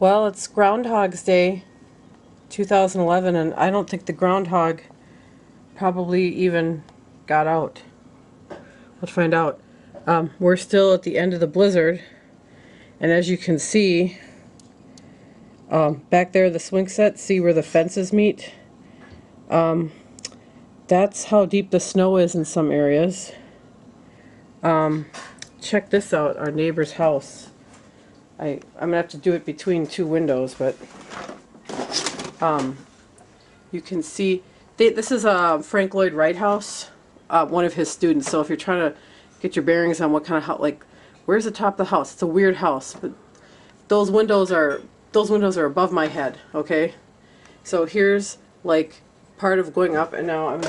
Well, it's Groundhog's Day 2011, and I don't think the groundhog probably even got out. Let's find out. We're still at the end of the blizzard, and as you can see, back there the swing set, see where the fences meet? That's how deep the snow is in some areas. Check this out, our neighbor's house. I'm gonna have to do it between two windows, but you can see this is Frank Lloyd Wright house, one of his students. So if you're trying to get your bearings on what kind of house, like where's the top of the house? It's a weird house, but those windows are above my head. Okay, so here's like part of going up, and now I'm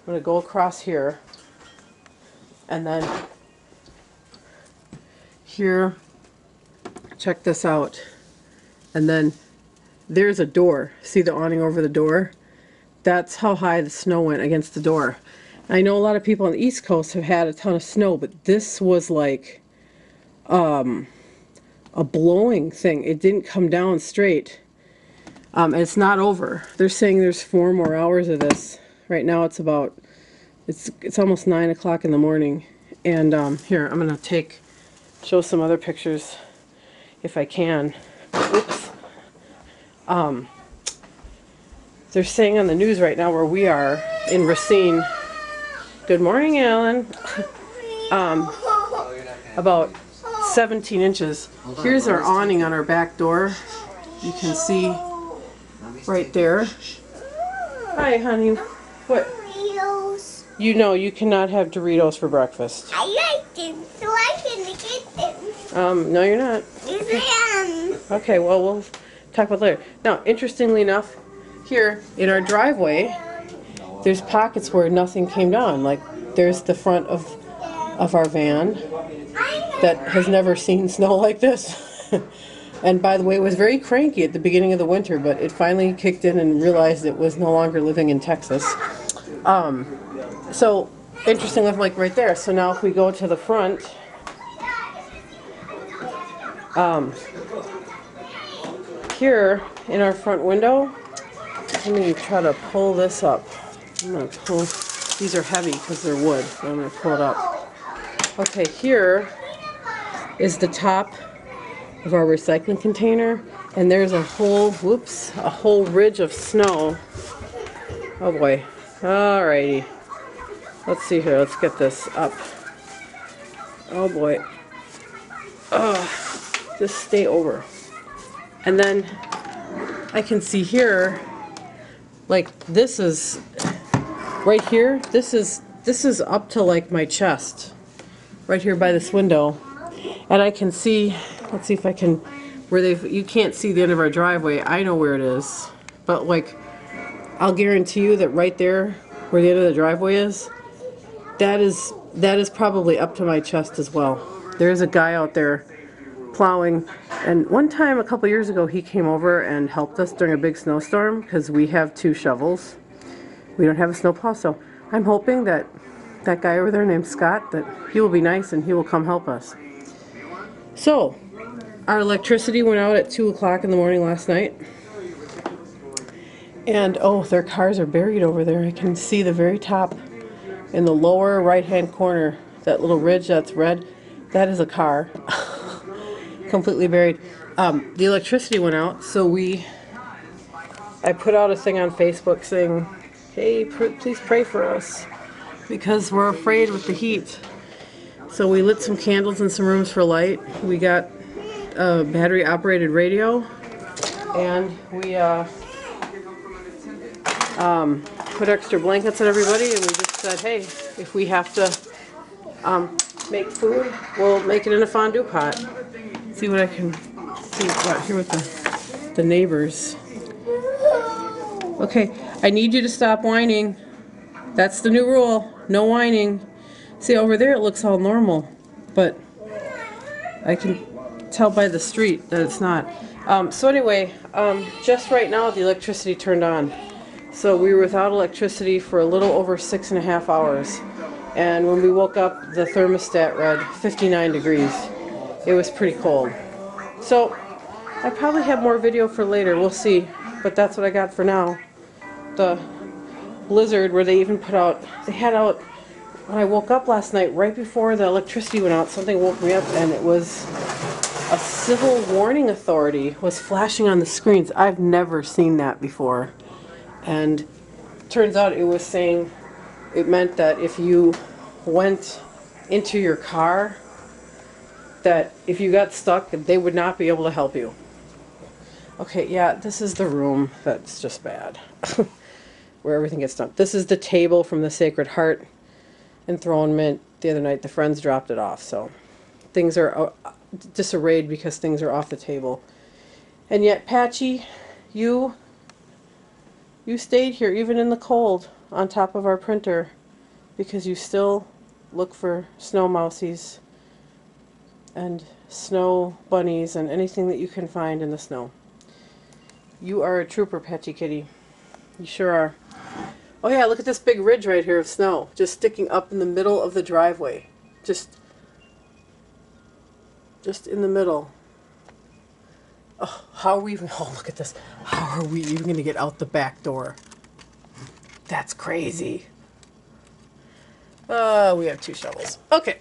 gonna go across here, and then here. Check this out. And then there's a door. See the awning over the door? That's how high the snow went against the door. I know a lot of people on the East Coast have had a ton of snow, but this was like a blowing thing. It didn't come down straight. And it's not over. They're saying there's 4 more hours of this. Right now it's almost 9 o'clock in the morning. And here, I'm going to show some other pictures if I can. Oops. They're saying on the news right now where we are in Racine. Good morning, Alan. About 17 inches. Here's our awning on our back door. You can see right there. Hi, honey. What? Doritos. You know you cannot have Doritos for breakfast. I like them, so I can get them. No, you're not. Yes, Okay, well, we'll talk about it later. Now, interestingly enough, here in our driveway, there's pockets where nothing came down. Like, there's the front of our van that has never seen snow like this. And by the way, it was very cranky at the beginning of the winter, but it finally kicked in and realized it was no longer living in Texas. So, interestingly, like right there. So now if we go to the front, here in our front window, let me try to pull this up. I'm going to pull, these are heavy because they're wood, so I'm going to pull it up. Okay, here is the top of our recycling container, and there's a whole ridge of snow. Oh boy. Alrighty. Let's see here, let's get this up. Oh boy. Just stay over. And then I can see here, like this is right here, this is up to like my chest right here by this window, and I can see, let's see if I can, you can't see the end of our driveway. I know where it is, but like I'll guarantee you that right there where the end of the driveway is, that is probably up to my chest as well. There's a guy out there plowing, and one time a couple years ago he came over and helped us during a big snowstorm because we have 2 shovels. We don't have a snowplow, so I'm hoping that that guy over there named Scott, that he will be nice and he will come help us. So our electricity went out at 2 o'clock in the morning last night, and oh, their cars are buried over there. I can see the very top in the lower right hand corner, that little ridge that's red, that is a car. Completely buried. The electricity went out, so I put out a thing on Facebook saying, hey, please pray for us because we're afraid with the heat. So we lit some candles in some rooms for light. We got a battery operated radio, and we put extra blankets on everybody, and we just said, hey, if we have to make food, we'll make it in a fondue pot. See what I can see out here with the neighbors. Okay, I need you to stop whining. That's the new rule. No whining. See, over there it looks all normal, but I can tell by the street that it's not. So anyway, just right now the electricity turned on. So we were without electricity for a little over 6.5 hours. And when we woke up, the thermostat read 59 degrees. It was pretty cold. So I probably have more video for later, we'll see. But that's what I got for now. The blizzard where they even put out, they had out, when I woke up last night, right before the electricity went out, something woke me up and it was a civil warning authority was flashing on the screens. I've never seen that before. And turns out it was saying, it meant that if you went into your car, that if you got stuck, they would not be able to help you. Okay, yeah, this is the room that's just bad. Where everything gets dumped. This is the table from the Sacred Heart enthronement. The other night the friends dropped it off, so things are disarrayed because things are off the table. And yet, Patchy, you stayed here even in the cold on top of our printer because you still look for snow mousies and snow bunnies and anything that you can find in the snow. You are a trooper, Patchy Kitty. You sure are. Oh yeah, look at this big ridge right here of snow just sticking up in the middle of the driveway. Just in the middle. Oh, how are we even, oh look at this. How are we even going to get out the back door? That's crazy. We have 2 shovels. Okay.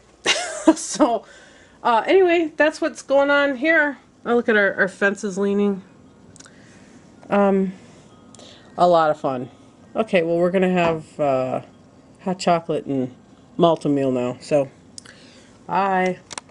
So, anyway, that's what's going on here. Oh, look at our fences leaning. A lot of fun. Okay, well we're gonna have hot chocolate and malto meal now. So, bye.